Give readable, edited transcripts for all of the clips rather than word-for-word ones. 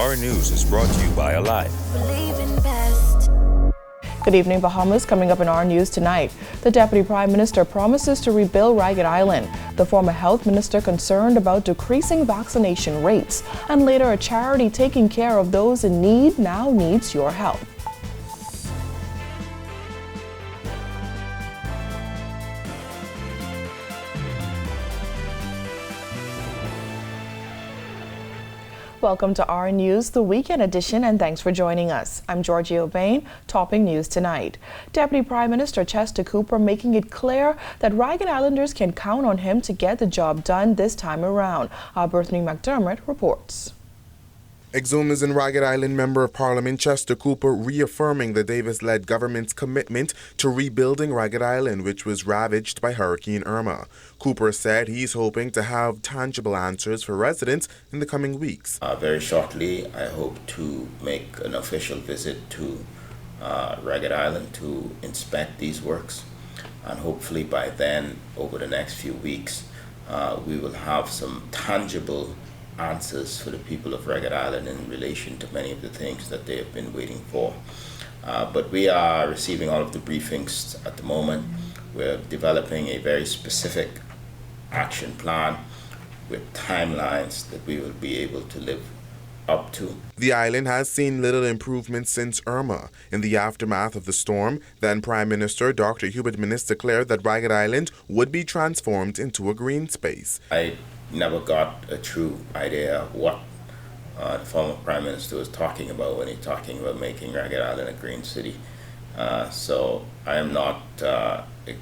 Our News is brought to you by Alive. Good evening, Bahamas. Coming up in our news tonight, the Deputy Prime Minister promises to rebuild Ragged Island. The former health minister concerned about decreasing vaccination rates. And later, a charity taking care of those in need now needs your help. Welcome to our News, the weekend edition, and thanks for joining us. I'm Georgia O'Bain, topping news tonight. Deputy Prime Minister Chester Cooper making it clear that Ragged Islanders can count on him to get the job done this time around. Our Bethany McDermott reports. Exhumed and Ragged Island Member of Parliament Chester Cooper reaffirming the Davis-led government's commitment to rebuilding Ragged Island, which was ravaged by Hurricane Irma. Cooper said he's hoping to have tangible answers for residents in the coming weeks. Very shortly, I hope to make an official visit to Ragged Island to inspect these works. And hopefully by then, over the next few weeks, we will have some tangible answers for the people of Ragged Island in relation to many of the things that they have been waiting for. But we are receiving all of the briefings at the moment. We're developing a very specific action plan with timelines that we will be able to live up to. The island has seen little improvement since Irma. In the aftermath of the storm, then Prime Minister Dr. Hubert Minnis declared that Ragged Island would be transformed into a green space. I never got a true idea of what the former Prime Minister was talking about when he's talking about making Ragged Island a green city. So I am not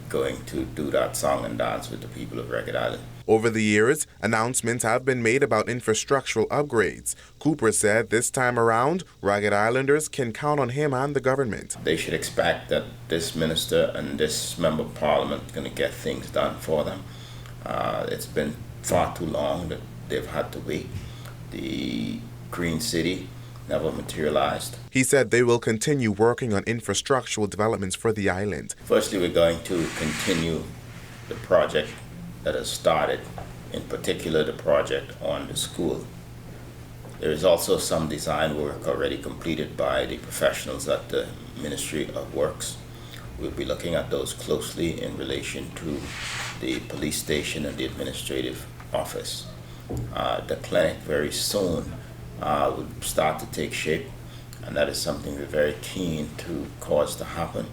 going to do that song and dance with the people of Ragged Island. Over the years, announcements have been made about infrastructural upgrades. Cooper said this time around, Ragged Islanders can count on him and the government. They should expect that this minister and this member of parliament are going to get things done for them. It's been far too long that they've had to wait. The Green City never materialized. He said they will continue working on infrastructural developments for the island. Firstly, we're going to continue the project that has started, in particular the project on the school. There is also some design work already completed by the professionals at the Ministry of Works. We'll be looking at those closely in relation to the police station and the administrative office. The clinic very soon will start to take shape, and that is something we're very keen to cause to happen.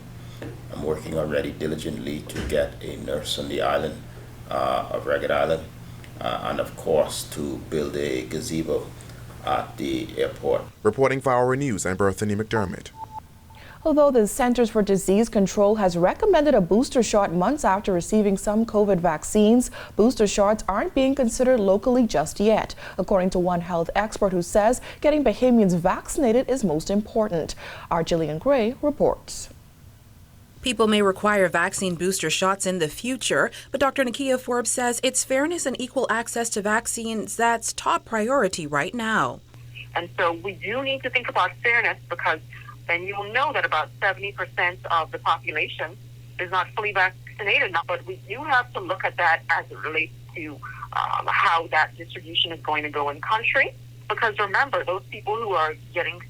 I'm working already diligently to get a nurse on the island of Ragged Island, and of course to build a gazebo at the airport. Reporting for Our News, I'm Bethany McDermott. Although the Centers for Disease Control has recommended a booster shot months after receiving some COVID vaccines, booster shots aren't being considered locally just yet, according to one health expert who says getting Bahamians vaccinated is most important. Our Jillian Gray reports. People may require vaccine booster shots in the future, but Dr. Nakia Forbes says it's fairness and equal access to vaccines that's top priority right now. And so we do need to think about fairness, because then you will know that about 70% of the population is not fully vaccinated now. But we do have to look at that as it relates to how that distribution is going to go in country. Because remember, those people who are getting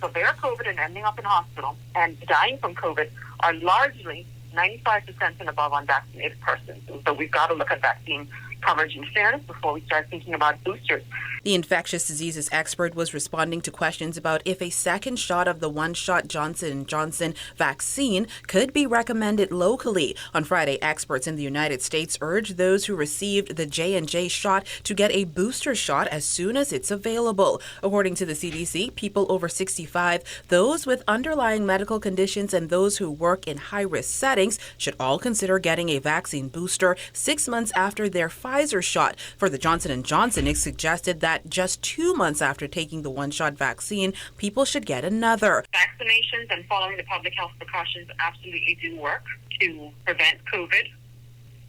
severe COVID and ending up in hospital and dying from COVID are largely 95% and above unvaccinated persons. And so we've got to look at vaccine coverage and fairness before we start thinking about boosters. The infectious diseases expert was responding to questions about if a second shot of the one-shot Johnson & Johnson vaccine could be recommended locally. On Friday, experts in the United States urged those who received the J&J shot to get a booster shot as soon as it's available. According to the CDC, people over 65, those with underlying medical conditions, and those who work in high-risk settings should all consider getting a vaccine booster 6 months after their Pfizer shot. For the Johnson & Johnson, it suggested that just 2 months after taking the one-shot vaccine, people should get another. Vaccinations and following the public health precautions absolutely do work to prevent COVID.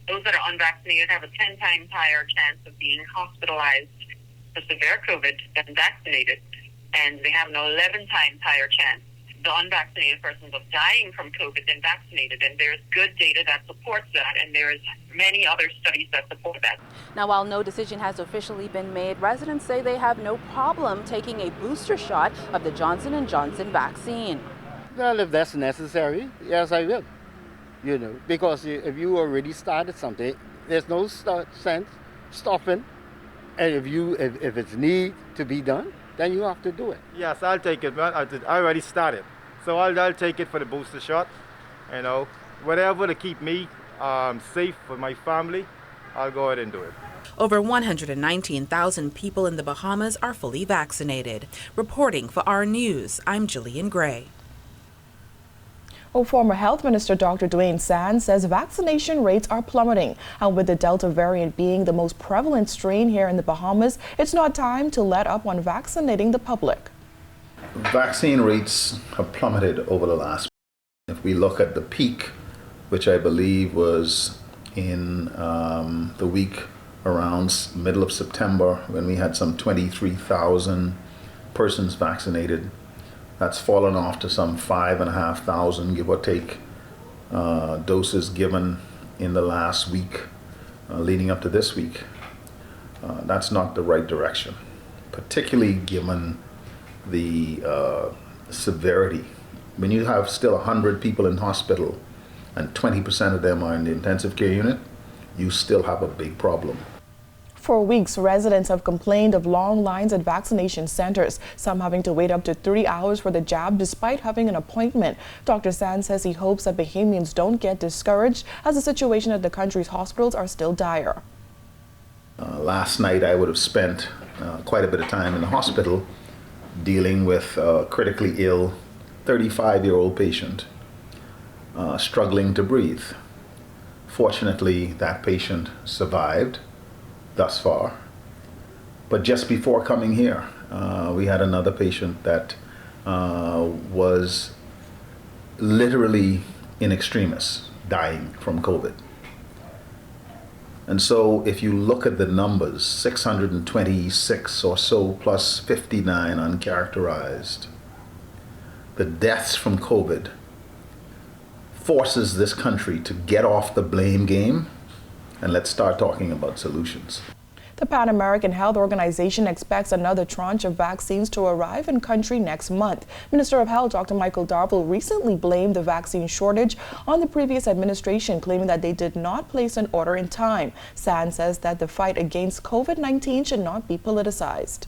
Those that are unvaccinated have a 10 times higher chance of being hospitalized for severe COVID than vaccinated, and they have an 11 times higher chance to the unvaccinated persons of dying from COVID than vaccinated. And there's good data that supports that, and there's many other studies that support that. Now, while no decision has officially been made, residents say they have no problem taking a booster shot of the Johnson & Johnson vaccine. Well, if that's necessary, yes, I will. You know, because if you already started something, there's no sense stopping. And if it's need to be done, then you have to do it. Yes, I'll take it, man. I already started. So I'll take it for the booster shot. You know, whatever to keep me safe for my family, I'll go ahead and do it. Over 119,000 people in the Bahamas are fully vaccinated. Reporting for our news, I'm Jillian Gray. Former Health Minister Dr. Dwayne Sands says vaccination rates are plummeting. And with the Delta variant being the most prevalent strain here in the Bahamas, it's not time to let up on vaccinating the public. Vaccine rates have plummeted over the last. If we look at the peak, which I believe was in the week around middle of September, when we had some 23,000 persons vaccinated, that's fallen off to some 5,500, give or take, doses given in the last week, leading up to this week. That's not the right direction, particularly given the severity. When you have still 100 people in hospital and 20% of them are in the intensive care unit, you still have a big problem. For weeks, residents have complained of long lines at vaccination centers, some having to wait up to 3 hours for the jab despite having an appointment. Dr. Sands says he hopes that Bahamians don't get discouraged as the situation at the country's hospitals are still dire. Last night I would have spent quite a bit of time in the hospital dealing with a critically ill 35-year-old patient struggling to breathe. Fortunately, that patient survived thus far. But just before coming here, we had another patient that was literally in extremis, dying from COVID. And so if you look at the numbers, 626 or so plus 59 uncharacterized, the deaths from COVID forces this country to get off the blame game and let's start talking about solutions. The Pan American Health Organization expects another tranche of vaccines to arrive in country next month. Minister of Health Dr. Michael Darville recently blamed the vaccine shortage on the previous administration, claiming that they did not place an order in time. Sands says that the fight against COVID-19 should not be politicized.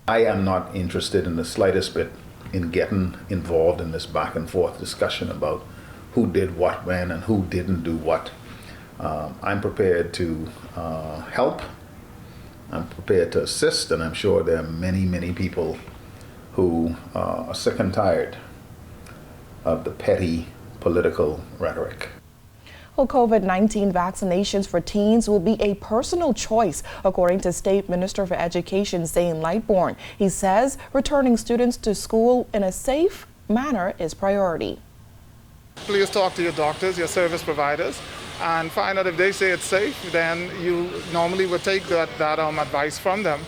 I am not interested in the slightest bit in getting involved in this back and forth discussion about who did what when and who didn't do what. I'm prepared to help. I'm prepared to assist, and I'm sure there are many, many people who are sick and tired of the petty political rhetoric. Well, COVID-19 vaccinations for teens will be a personal choice, according to State Minister for Education Zane Lightbourne. He says returning students to school in a safe manner is priority. Please talk to your doctors, your service providers, and find out if they say it's safe, then you normally would take that advice from them.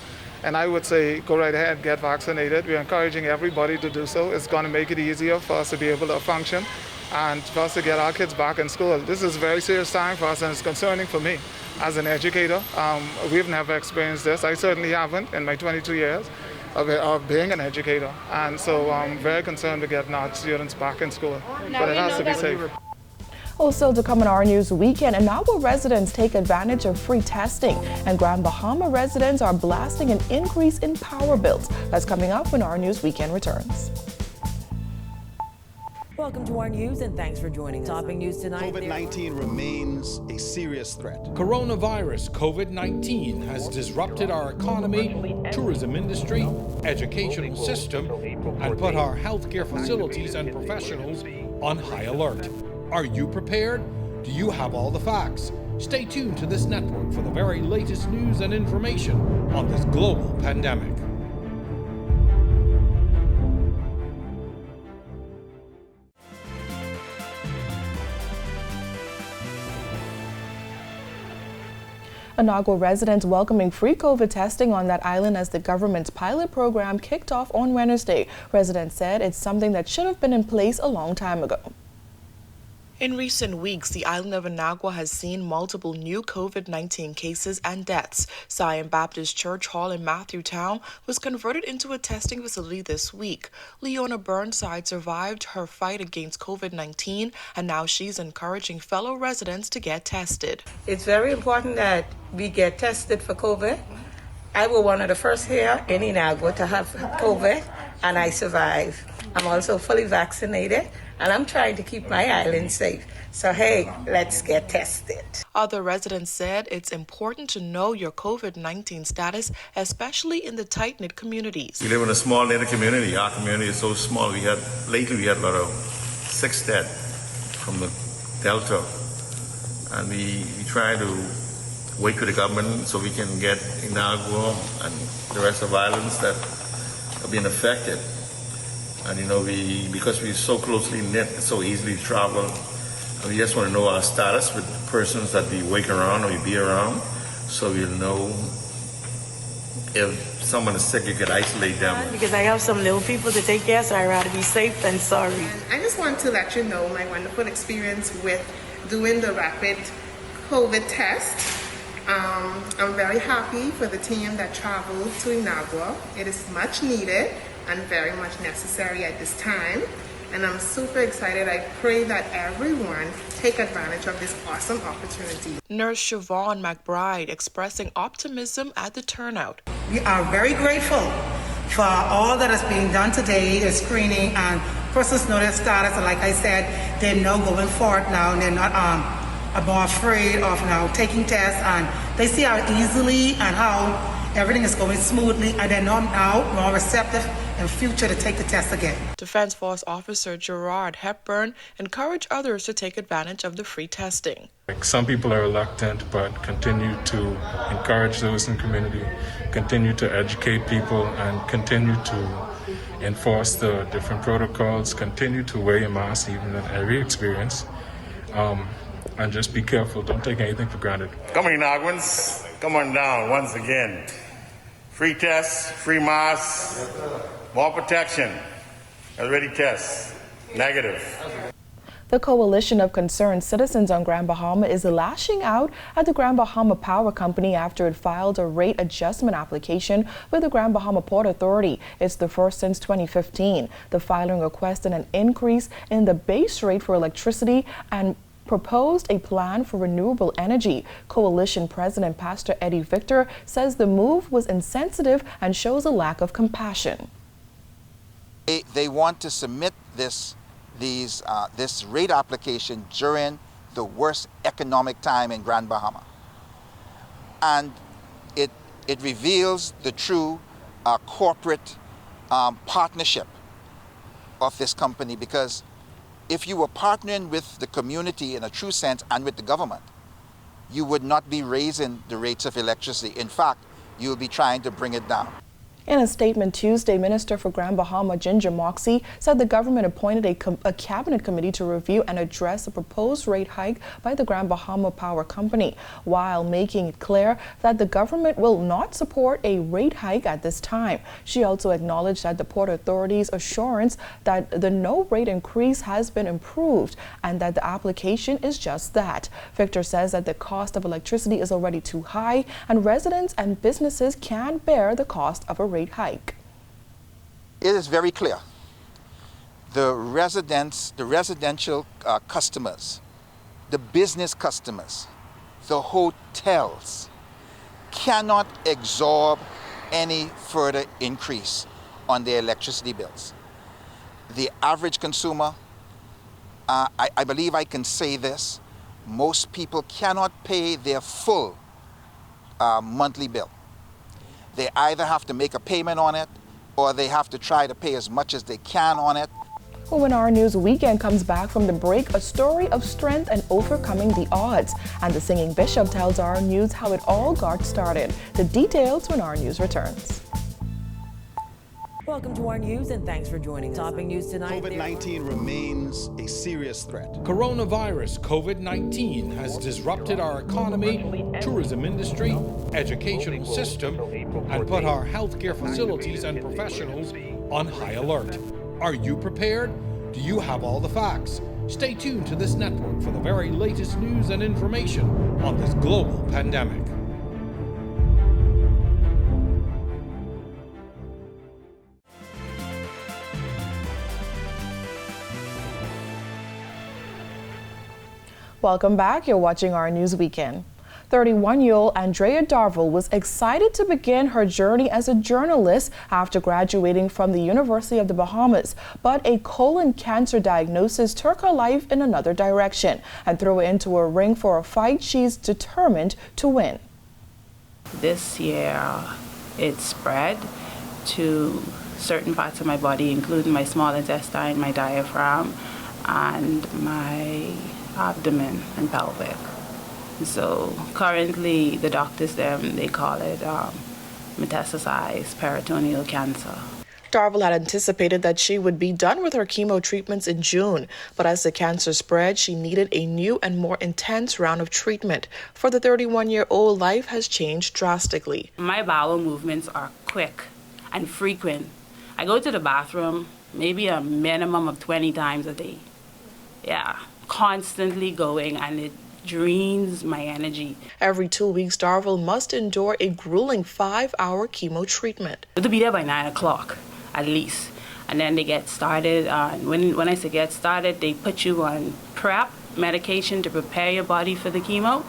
And I would say, go right ahead, get vaccinated. We're encouraging everybody to do so. It's going to make it easier for us to be able to function and for us to get our kids back in school. This is a very serious time for us, and it's concerning for me as an educator. We've never experienced this. I certainly haven't in my 22 years of being an educator. And so I'm very concerned with getting our students back in school. But it has to be safe. Also to come on our News Weekend, and now will residents take advantage of free testing? And Grand Bahama residents are blasting an increase in power bills. That's coming up when our News Weekend returns. Welcome to our news, and thanks for joining us. Topping news tonight. COVID-19 remains a serious threat. Coronavirus COVID-19 has disrupted our economy, tourism industry, educational system, and put our healthcare facilities and professionals on high alert. Are you prepared? Do you have all the facts? Stay tuned to this network for the very latest news and information on this global pandemic. Inagua residents welcoming free COVID testing on that island as the government's pilot program kicked off on Wednesday. Residents said it's something that should have been in place a long time ago. In recent weeks, the island of Inagua has seen multiple new COVID-19 cases and deaths. Zion Baptist Church Hall in Matthewtown was converted into a testing facility this week. Leona Burnside survived her fight against COVID-19, and now she's encouraging fellow residents to get tested. It's very important that we get tested for COVID. I was one of the first here in Inagua to have COVID, and I survived. I'm also fully vaccinated, and I'm trying to keep my island safe. So, hey, let's get tested. Other residents said it's important to know your COVID-19 status, especially in the tight-knit communities. We live in a small knit community. Our community is so small. Lately we had about 6 dead from the Delta. And we try to wait for the government so we can get Inagua and the rest of islands that are being affected. And because we're so closely knit, so easily travel, and we just want to know our status with persons that we wake around or we be around, so we'll know if someone is sick, you can isolate them. Because I have some little people to take care, so I'd rather be safe than sorry. I just want to let you know my wonderful experience with doing the rapid COVID test. I'm very happy for the team that traveled to Inagua. It is much needed and very much necessary at this time, and I'm super excited. I pray that everyone take advantage of this awesome opportunity. Nurse Siobhan McBride expressing optimism at the turnout. We are very grateful for all that is being done today, the screening and persons know their status, and like I said, they know going forward now, and they're not more afraid of now taking tests, and they see how easily and how everything is going smoothly, and they're now more receptive in future to take the test again. Defense Force Officer Gerard Hepburn encouraged others to take advantage of the free testing. Some people are reluctant, but continue to encourage those in the community, continue to educate people, and continue to enforce the different protocols, continue to wear your mask even in every experience, and just be careful. Don't take anything for granted. Come on, Inaguans. Come on down once again. Free tests, free masks, more protection. Already tests. Negative. The Coalition of Concerned Citizens on Grand Bahama is lashing out at the Grand Bahama Power Company after it filed a rate adjustment application with the Grand Bahama Port Authority. It's the first since 2015. The filing requested an increase in the base rate for electricity and proposed a plan for renewable energy. Coalition President Pastor Eddie Victor says the move was insensitive and shows a lack of compassion. They want to submit this rate application during the worst economic time in Grand Bahama. And it reveals the true corporate partnership of this company, because if you were partnering with the community in a true sense and with the government, you would not be raising the rates of electricity. In fact, you will be trying to bring it down. In a statement Tuesday, Minister for Grand Bahama Ginger Moxie said the government appointed a cabinet committee to review and address a proposed rate hike by the Grand Bahama Power Company, while making it clear that the government will not support a rate hike at this time. She also acknowledged that the Port Authority's assurance that the no rate increase has been improved and that the application is just that. Victor says that the cost of electricity is already too high and residents and businesses can't bear the cost of a rate hike. It is very clear. The residential customers, the business customers, the hotels cannot absorb any further increase on their electricity bills. The average consumer, I believe I can say this, most people cannot pay their full monthly bill. They either have to make a payment on it or they have to try to pay as much as they can on it. Well, when our news weekend comes back from the break, a story of strength and overcoming the odds. And the singing bishop tells our news how it all got started. The details when our news returns. Welcome to our news and thanks for joining us. Topping news tonight. COVID-19 remains a serious threat. Coronavirus COVID-19 has disrupted our economy, tourism industry, educational system, and put our healthcare facilities and professionals on high alert. Are you prepared? Do you have all the facts? Stay tuned to this network for the very latest news and information on this global pandemic. Welcome back. You're watching our News Weekend. 31-year-old Andrea Darville was excited to begin her journey as a journalist after graduating from the University of the Bahamas. But a colon cancer diagnosis took her life in another direction and threw her into a ring for a fight she's determined to win. This year, it spread to certain parts of my body, including my small intestine, my diaphragm, and my abdomen and pelvic. So currently the doctors they call it metastasized peritoneal cancer. Darville had anticipated that she would be done with her chemo treatments in June, but as the cancer spread, she needed a new and more intense round of treatment. For the 31-year-old, life has changed drastically. My bowel movements are quick and frequent. I go to the bathroom maybe a minimum of 20 times a day. Yeah, constantly going, and it drains my energy. Every 2 weeks, Darville must endure a grueling 5-hour chemo treatment. To be there by 9 o'clock at least. And then they get started. When I say get started, they put you on PrEP medication to prepare your body for the chemo.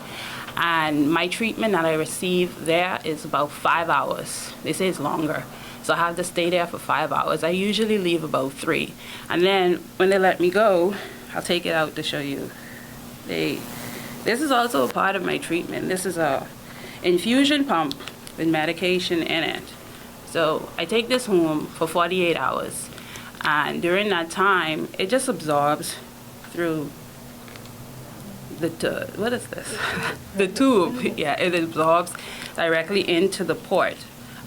And my treatment that I receive there is about 5 hours. They say it's longer. So I have to stay there for 5 hours. I usually leave about 3. And then when they let me go, I'll take it out to show you. This is also a part of my treatment. This is a infusion pump with medication in it. So I take this home for 48 hours. And during that time, it just absorbs through what is this? The tube. Yeah, it absorbs directly into the port.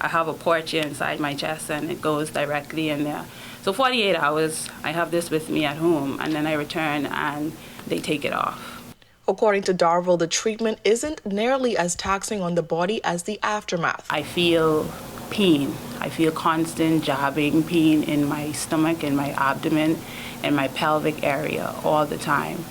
I have a port here inside my chest and it goes directly in there. So 48 hours, I have this with me at home, and then I return and they take it off. According to Darville, the treatment isn't nearly as taxing on the body as the aftermath. I feel pain. I feel constant jabbing pain in my stomach, in my abdomen, and my pelvic area all the time.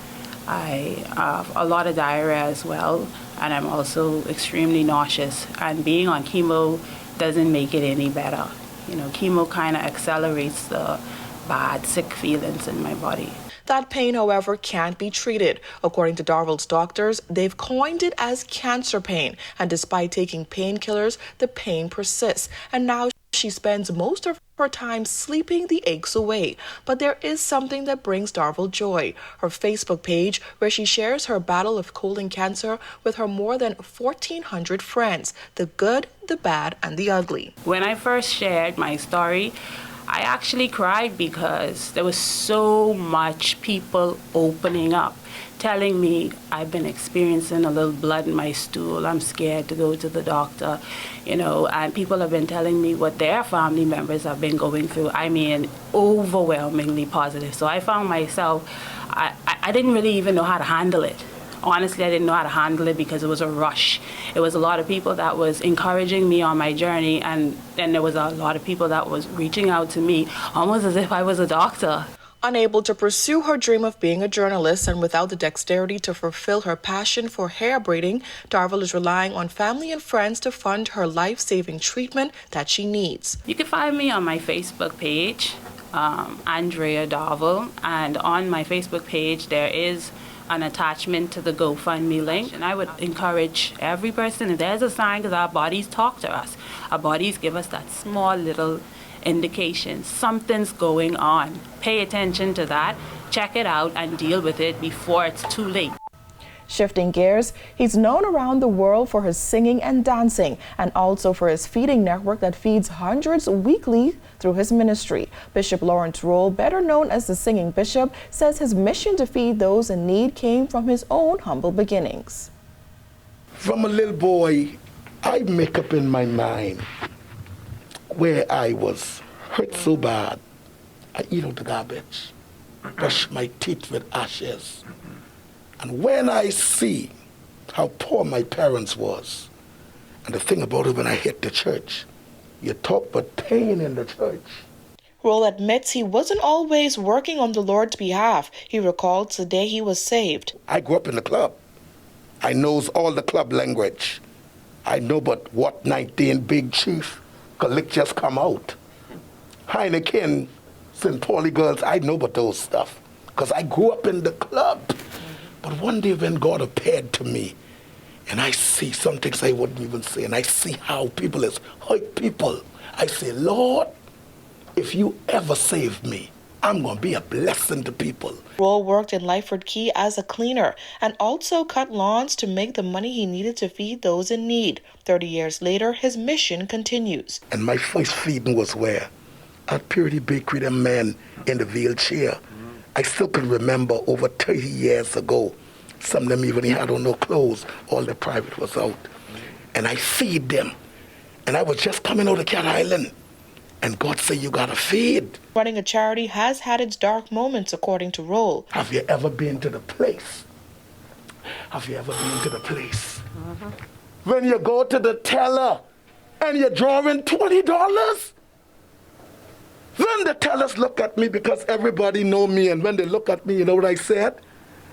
I have a lot of diarrhea as well, and I'm also extremely nauseous. And being on chemo doesn't make it any better. You know, chemo kind of accelerates the bad, sick feelings in my body. That pain, however, can't be treated. According to Darville's doctors, they've coined it as cancer pain. And despite taking painkillers, the pain persists. And now she spends most of her time sleeping the aches away. But there is something that brings Darville joy. Her Facebook page, where she shares her battle of colon cancer with her more than 1,400 friends. The good, the bad, and the ugly. When I first shared my story, I actually cried because there was so much people opening up, telling me I've been experiencing a little blood in my stool, I'm scared to go to the doctor, you know, and people have been telling me what their family members have been going through. I mean, overwhelmingly positive. So I found myself, I didn't really even know how to handle it. Honestly, I didn't know how to handle it because it was a rush. It was a lot of people that was encouraging me on my journey, and then there was a lot of people that was reaching out to me almost as if I was a doctor. Unable to pursue her dream of being a journalist and without the dexterity to fulfill her passion for hair braiding, Darville is relying on family and friends to fund her life-saving treatment that she needs. You can find me on my Facebook page, Andrea Darville, and on my Facebook page there is an attachment to the GoFundMe link. And I would encourage every person, if there's a sign, because our bodies talk to us. Our bodies give us that small little indication. Something's going on. Pay attention to that, check it out, and deal with it before it's too late. Shifting gears, he's known around the world for his singing and dancing, and also for his feeding network that feeds hundreds weekly through his ministry. Bishop Lawrence Roll, better known as the Singing Bishop, says his mission to feed those in need came from his own humble beginnings. From a little boy, I make up in my mind where I was hurt so bad. I eat out the garbage, brush my teeth with ashes. And when I see how poor my parents was, and the thing about it, when I hit the church, you talk about pain in the church. Roll admits he wasn't always working on the Lord's behalf. He recalls the day he was saved. I grew up in the club. I knows all the club language. I know but what 19 Big Chief, collect just come out. Heineken, St. Pauli girls, I know but those stuff. Because I grew up in the club. But one day when God appeared to me, and I see some things I wouldn't even say, and I see how people is hurt people, I say, Lord, if you ever save me, I'm going to be a blessing to people. Roll worked in Lyford Key as a cleaner and also cut lawns to make the money he needed to feed those in need. 30 years later, his mission continues. And my first feeding was where? At Purity Bakery, the man in the wheelchair. I still can remember over 30 years ago, some of them even had on no clothes, all the private was out. And I feed them. And I was just coming out of Cat Island. And God said, you gotta feed. Running a charity has had its dark moments, according to Roll. Have you ever been to the place? Have you ever been to the place? When you go to the teller and you're drawing $20? Then the tellers look at me because everybody know me. And when they look at me, you know what I said?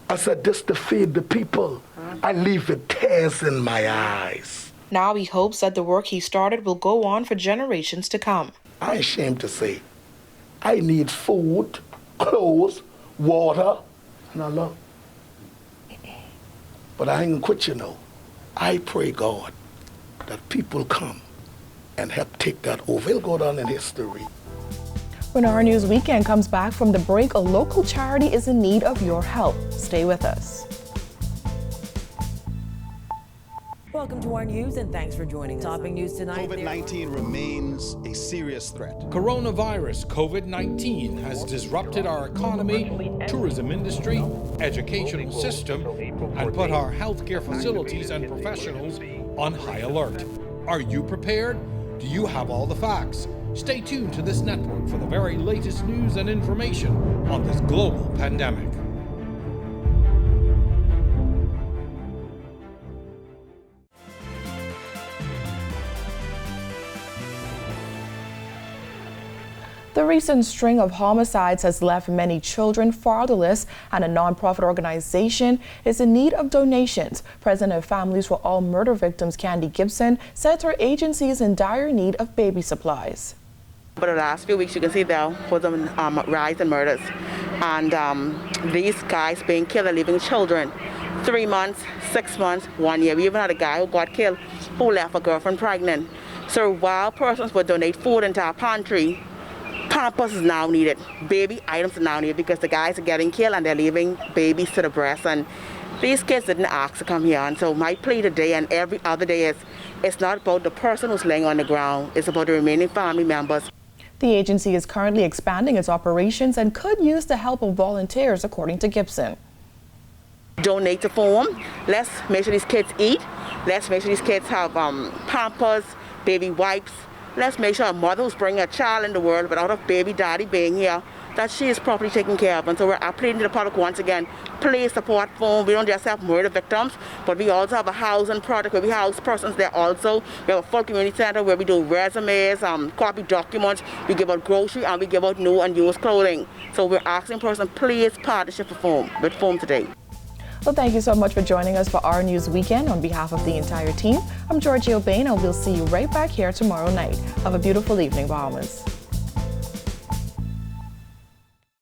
I said, this to feed the people. I leave with tears in my eyes. Now he hopes that the work he started will go on for generations to come. I'm ashamed to say, I need food, clothes, water, and a love. But I ain't gonna quit, you know. I pray God that people come and help take that over. It'll go down in history. When our News Weekend comes back from the break, a local charity is in need of your help. Stay with us. Welcome to our news and thanks for joining us. Topping news tonight. COVID-19 remains a serious threat. Coronavirus COVID-19 has disrupted our economy, tourism industry, educational system, and put our healthcare facilities and professionals on high alert. Are you prepared? Do you have all the facts? Stay tuned to this network for the very latest news and information on this global pandemic. The recent string of homicides has left many children fatherless, and a nonprofit organization is in need of donations. President of Families for All Murder Victims, Candy Gibson, said her agency is in dire need of baby supplies. But the last few weeks, you can see there was a rise in murders. And these guys being killed are leaving children 3 months, 6 months, 1 year. We even had a guy who got killed who left a girlfriend pregnant. So while persons would donate food into our pantry, Pampers is now needed. Baby items are now needed because the guys are getting killed and they're leaving babies to the breast. And these kids didn't ask to come here. And so my plea today and every other day is, it's not about the person who's laying on the ground. It's about the remaining family members. The agency is currently expanding its operations and could use the help of volunteers, according to Gibson. Donate to food. Let's make sure these kids eat. Let's make sure these kids have Pampers, baby wipes. Let's make sure a mother who's bringing a child in the world without a baby daddy being here, that she is properly taken care of. And so we're appealing to the public once again, please support FOAM. We don't just have murder victims, but we also have a housing project where we house persons there also. We have a full community center where we do resumes, copy documents, we give out grocery, and we give out new and used clothing. So we're asking persons, please partnership with FOAM today. Well, thank you so much for joining us for our News Weekend. On behalf of the entire team, I'm Georgie O'Bain, and we'll see you right back here tomorrow night. Have a beautiful evening, Bahamas.